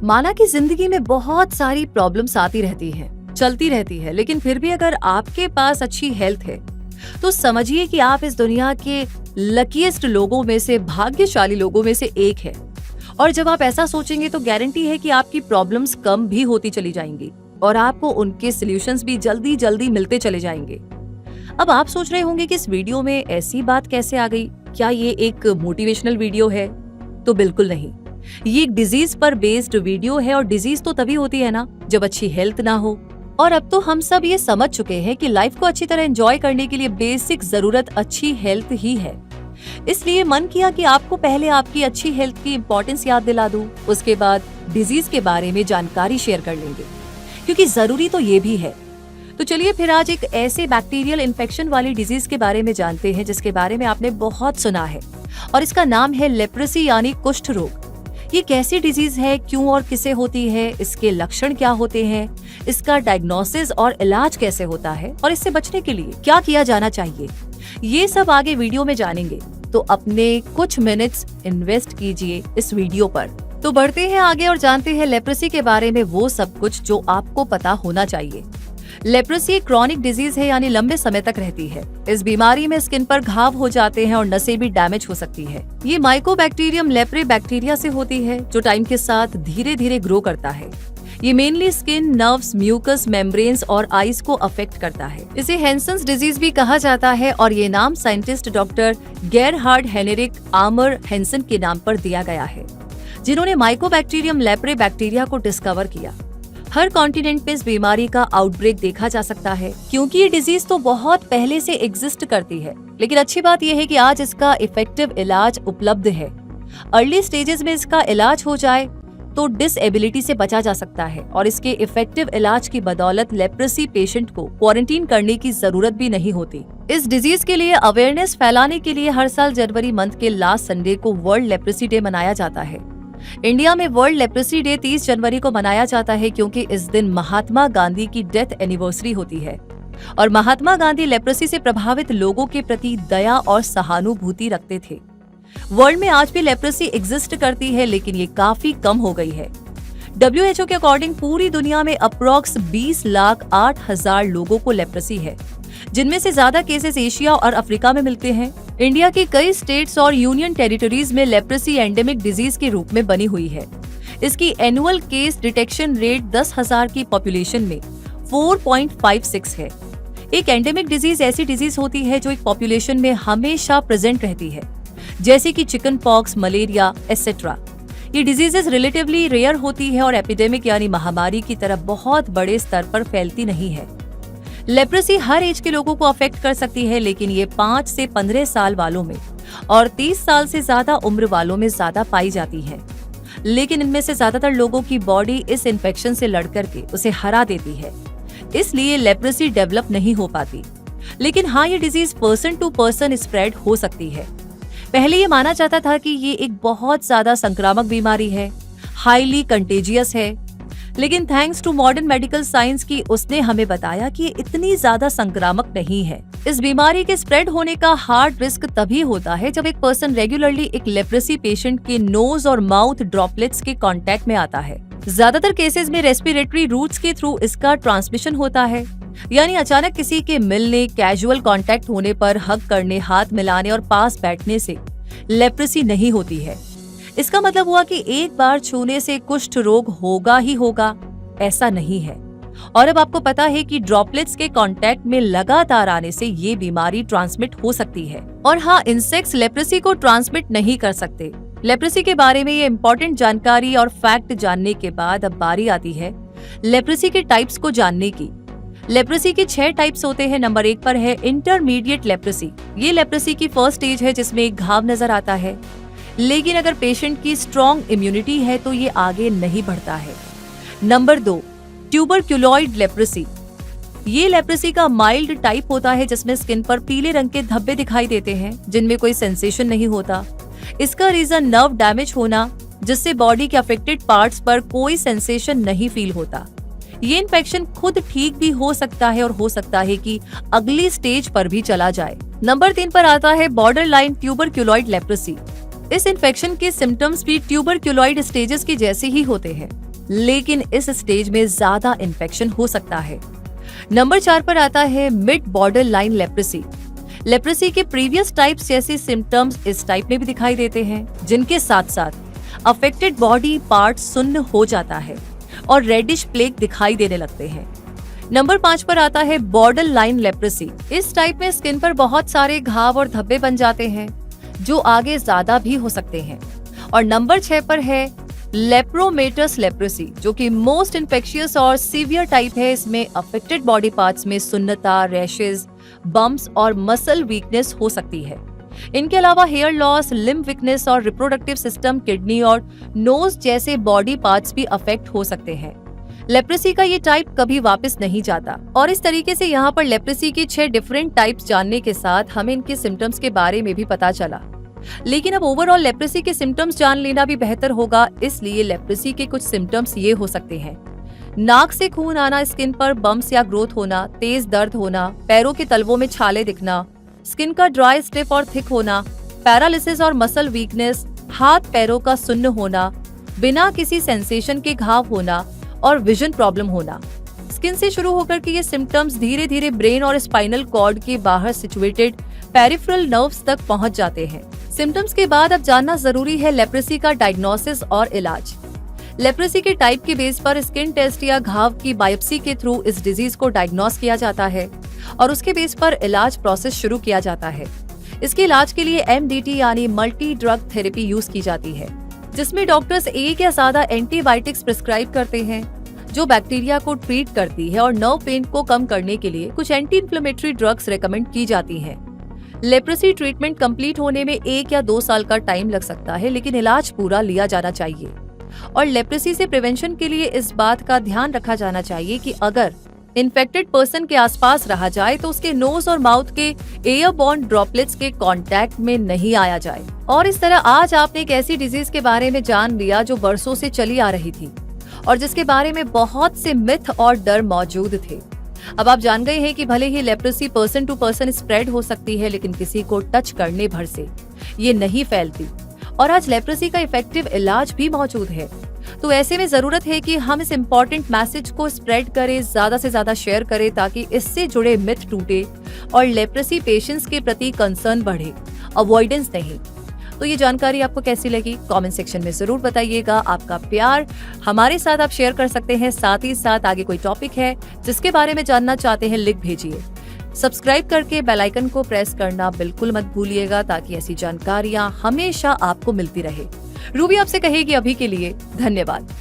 माना कि जिंदगी में बहुत सारी प्रॉब्लम्स आती रहती हैं, चलती रहती है, लेकिन फिर भी अगर आपके पास अच्छी हेल्थ है तो समझिए कि आप इस दुनिया के लकीएस्ट लोगों में से, भाग्यशाली लोगों में से एक है। और जब आप ऐसा सोचेंगे तो गारंटी है कि आपकी प्रॉब्लम्स कम भी होती चली जाएंगी और आपको उनके सॉल्यूशंस भी जल्दी जल्दी मिलते चले जाएंगे। अब आप सोच रहे होंगे कि इस वीडियो में ऐसी बात कैसे आ गई, क्या ये एक मोटिवेशनल वीडियो है? तो बिल्कुल नहीं, ये एक डिजीज पर बेस्ड वीडियो है और डिजीज तो तभी होती है ना जब अच्छी हेल्थ ना हो। और अब तो हम सब ये समझ चुके हैं कि लाइफ को अच्छी तरह एंजॉय करने के लिए बेसिक जरूरत अच्छी हेल्थ ही है। इसलिए मन किया कि आपको पहले आपकी अच्छी हेल्थ की इम्पोर्टेंस याद दिला दूं, उसके बाद डिजीज के बारे में जानकारी शेयर कर लेंगे, क्योंकि जरूरी तो ये भी है। तो चलिए फिर आज एक ऐसे बैक्टीरियल इन्फेक्शन वाली डिजीज के बारे में जानते हैं जिसके बारे में आपने बहुत सुना है, और इसका नाम है लेप्रेसी यानी कुष्ठ रोग। ये कैसी डिजीज है, क्यों और किसे होती है, इसके लक्षण क्या होते हैं, इसका डायग्नोसिस और इलाज कैसे होता है, और इससे बचने के लिए क्या किया जाना चाहिए, ये सब आगे वीडियो में जानेंगे। तो अपने कुछ मिनट्स इन्वेस्ट कीजिए इस वीडियो पर। तो बढ़ते हैं आगे और जानते हैं लेप्रेसी के बारे में वो सब कुछ जो आपको पता होना चाहिए। लेप्रेसी क्रॉनिक डिजीज है, यानी लंबे समय तक रहती है। इस बीमारी में स्किन पर घाव हो जाते हैं और नसें भी डैमेज हो सकती है। ये माइकोबैक्टीरियम लेप्रे बैक्टीरिया से होती है जो टाइम के साथ धीरे धीरे ग्रो करता है। ये mainly skin, nerves, mucous membranes और आईज को अफेक्ट करता है। इसे हैंसन्स डिजीज भी कहा जाता है और ये नाम साइंटिस्ट डॉक्टर गेरहार्ड हेनरिक आमर हैंसन के नाम पर दिया गया है, जिन्होंने माइकोबैक्टीरियम लेप्रे बैक्टीरिया को डिस्कवर किया। हर कॉन्टिनेंट पे इस बीमारी का आउटब्रेक देखा जा सकता है, क्योंकि ये डिजीज तो बहुत पहले से एग्जिस्ट करती है। लेकिन अच्छी बात यह है कि आज इसका इफेक्टिव इलाज उपलब्ध है। अर्ली स्टेजेस में इसका इलाज हो जाए तो डिसएबिलिटी से बचा जा सकता है और इसके इफेक्टिव इलाज की बदौलत लेप्रेसी पेशेंट को क्वारंटीन करने की जरूरत भी नहीं होती। इस डिजीज के लिए अवेयरनेस फैलाने के लिए हर साल जनवरी मंथ के लास्ट संडे को वर्ल्ड लेप्रेसी डे मनाया जाता है। इंडिया में वर्ल्ड लेप्रेसी डे 30 जनवरी को मनाया जाता है, क्योंकि इस दिन महात्मा गांधी की डेथ एनिवर्सरी होती है और महात्मा गांधी लेप्रेसी से प्रभावित लोगों के प्रति दया और सहानुभूति रखते थे। वर्ल्ड में आज भी लेप्रेसी एग्जिस्ट करती है, लेकिन ये काफी कम हो गई है। WHO के अकॉर्डिंग पूरी दुनिया में अप्रॉक्स 20,08,000 लोगों को लेप्रेसी है, जिनमें से ज्यादा केसेस एशिया और अफ्रीका में मिलते हैं। इंडिया के कई स्टेट्स और यूनियन टेरिटरीज में लेप्रेसी एंडेमिक डिजीज के रूप में बनी हुई है। इसकी एनुअल केस डिटेक्शन रेट 10,000 की पॉपुलेशन में 4.56 है। एक एंडेमिक डिजीज ऐसी डिजीज होती है जो एक पॉपुलेशन में हमेशा प्रेजेंट रहती है, जैसे कि चिकन पॉक्स, मलेरिया एटसेट्रा। ये डिजीजेस रिलेटिवली रेयर होती है और एपिडेमिक यानी महामारी की तरह बहुत बड़े स्तर पर फैलती नहीं है। लेप्रेसी हर एज के लोगों को अफेक्ट कर सकती है, लेकिन ये 5 से 15 साल वालों में और 30 साल से ज्यादा उम्र वालों में ज्यादा पाई जाती है। लेकिन इनमें से ज्यादातर लोगों की बॉडी इस इन्फेक्शन से लड़ करके उसे हरा देती है, इसलिए लेप्रेसी डेवलप नहीं हो पाती। लेकिन हाँ, ये disease person to person spread हो सकती है। पहले ये माना जाता था कि ये एक बहुत ज्यादा संक्रामक बीमारी है, हाईली कंटेजियस है, लेकिन thanks to modern medical science की उसने हमें बताया कि ये इतनी ज्यादा संक्रामक नहीं है। इस बीमारी के स्प्रेड होने का हार्ड रिस्क तभी होता है जब एक पर्सन रेगुलरली एक लेप्रेसी पेशेंट के नोज और माउथ ड्रॉपलेट्स के कांटेक्ट में आता है। ज्यादातर केसेस में रेस्पिरेटरी रूट्स के थ्रू इसका ट्रांसमिशन होता है, यानी अचानक किसी के मिलने, कैजुअल कांटेक्ट होने पर, हग करने, हाथ मिलाने और पास बैठने से लेप्रेसी नहीं होती है। इसका मतलब हुआ कि एक बार छूने से कुष्ठ रोग होगा ही होगा, ऐसा नहीं है। और अब आपको पता है कि ड्रॉपलेट्स के कांटेक्ट में लगातार आने से ये बीमारी ट्रांसमिट हो सकती है। और हाँ, इंसेक्ट्स लेप्रेसी को ट्रांसमिट नहीं कर सकते। लेप्रेसी के बारे में ये इम्पोर्टेंट जानकारी और फैक्ट जानने के बाद अब बारी आती है लेप्रेसी के टाइप्स को जानने की। लेप्रेसी के 6 टाइप्स होते हैं। नंबर 1 पर है इंटरमीडिएट लेप्रेसी। ये लेप्रेसी की फर्स्ट स्टेज है जिसमें एक घाव नजर आता है, लेकिन अगर पेशेंट की स्ट्रॉन्ग इम्यूनिटी है तो ये आगे नहीं बढ़ता है। Number 2, tuberculoid leprosy. ये लेप्रेसी का माइल्ड टाइप होता है जिसमें स्किन पर पीले रंग के धब्बे दिखाई देते हैं जिनमें कोई सेंसेशन नहीं होता। इसका रीजन नर्व डैमेज होना, जिससे बॉडी के अफेक्टेड पार्ट्स पर कोई सेंसेशन नहीं फील होता। ये इन्फेक्शन खुद ठीक भी हो सकता है और हो सकता है कि अगली स्टेज पर भी चला जाए। नंबर 3 पर आता है बॉर्डर लाइन ट्यूबरक्युलोइड लेप्रेसी। इस इन्फेक्शन के सिम्टम्स भी ट्यूबरक्युलोइड स्टेजेस के जैसे ही होते हैं। लेकिन इस स्टेज में ज्यादा इन्फेक्शन हो सकता है। नंबर 4 पर आता है mid border line leprosy. Leprosy के प्रीवियस टाइप्स जैसे सिम्टम्स इस टाइप में भी दिखाई देते हैं, जिनके साथ साथ अफेक्टेड बॉडी पार्ट सुन्न हो जाता है और रेडिश प्लेग दिखाई देने लगते हैं। नंबर 5 पर आता है बॉर्डर लाइन लेप्रेसी। इस टाइप में स्किन पर बहुत सारे घाव और धब्बे बन जाते हैं, जो आगे ज्यादा भी हो सकते हैं। और नंबर 6 पर है लेप्रोमेटस लेप्रेसी, जो कि मोस्ट इन्फेक्शियस और सीवियर टाइप है। इसमें अफेक्टेड बॉडी पार्ट्स में सुन्नता, रैशेज, बम्प्स और मसल वीकनेस हो सकती है। इनके अलावा हेयर लॉस, लिम्ब वीकनेस और रिप्रोडक्टिव सिस्टम, किडनी और नोज जैसे बॉडी पार्ट्स भी अफेक्ट हो सकते हैं। लेप्रेसी का ये टाइप कभी वापस नहीं जाता। और इस तरीके से यहाँ पर लेप्रेसी की 6 डिफरेंट टाइप्स जानने के साथ हमें इनके सिम्टम्स के बारे में भी पता चला। लेकिन अब ओवरऑल लेप्रेसी के सिम्टम्स जान लेना भी बेहतर होगा, इसलिए लेप्रेसी के कुछ सिम्टम्स ये हो सकते हैं: नाक से खून आना, स्किन पर बम्प्स या ग्रोथ होना, तेज दर्द होना, पैरों के तलवों में छाले दिखना, स्किन का ड्राई, स्टिफ और थिक होना, पैरालिसिस और मसल वीकनेस, हाथ पैरों का सुन्न होना, बिना किसी सेंसेशन के घाव होना और विजन प्रॉब्लम होना। स्किन से शुरू होकर के ये सिम्टम्स धीरे धीरे ब्रेन और स्पाइनल कॉर्ड के बाहर सिचुएटेड पेरिफेरल नर्व्स तक पहुंच जाते हैं। सिम्टम्स के बाद अब जानना जरूरी है लेप्रेसी का डायग्नोसिस और इलाज। लेप्रेसी के टाइप के बेस पर स्किन टेस्ट या घाव की बायोप्सी के थ्रू इस डिजीज को डायग्नोस किया जाता है और उसके बेस पर इलाज प्रोसेस शुरू किया जाता है। इसके इलाज के लिए MDT यानी मल्टी ड्रग थेरेपी यूज की जाती है, जिसमें डॉक्टर्स एक या ज्यादा एंटीबायोटिक्स प्रिस्क्राइब करते हैं जो बैक्टीरिया को ट्रीट करती है, और नर्व पेन को कम करने के लिए कुछ एंटी इन्फ्लेमेटरी ड्रग्स रेकमेंड की जाती हैं। लेप्रेसी ट्रीटमेंट कंप्लीट होने में 1 या 2 साल का टाइम लग सकता है, लेकिन इलाज पूरा लिया जाना चाहिए। और लेप्रेसी से प्रिवेंशन के लिए इस बात का ध्यान रखा जाना चाहिए कि अगर इन्फेक्टेड पर्सन के आसपास रहा जाए तो उसके नोज और माउथ के एयरबॉर्न ड्रॉपलेट्स के कांटेक्ट में नहीं आया जाए। और इस तरह आज आपने एक ऐसी डिजीज के बारे में जान लिया जो बरसों से चली आ रही थी और जिसके बारे में बहुत से मिथ और डर मौजूद थे। अब आप जान गए हैं कि भले ही leprosy person to person spread हो सकती है, लेकिन किसी को टच करने भर से ये नहीं फैलती। और आज लेप्रेसी का इफेक्टिव इलाज भी मौजूद है। तो ऐसे में जरूरत है कि हम इस इम्पोर्टेंट मैसेज को स्प्रेड करें, ज्यादा से ज्यादा शेयर करें, ताकि इससे जुड़े मिथ टूटे और लेप्रेसी पेशेंट्स के प्रति कंसर्न बढ़े, अवॉइडेंस नहीं। तो ये जानकारी आपको कैसी लगी कमेंट सेक्शन में जरूर बताइएगा। आपका प्यार हमारे साथ आप शेयर कर सकते हैं। साथ ही साथ आगे कोई टॉपिक है जिसके बारे में जानना चाहते हैं, लिख भेजिए। सब्सक्राइब करके बेल आइकन को प्रेस करना बिल्कुल मत भूलिएगा, ताकि ऐसी जानकारियां हमेशा आपको मिलती रहे। रूबी आपसे कहेगी अभी के लिए धन्यवाद।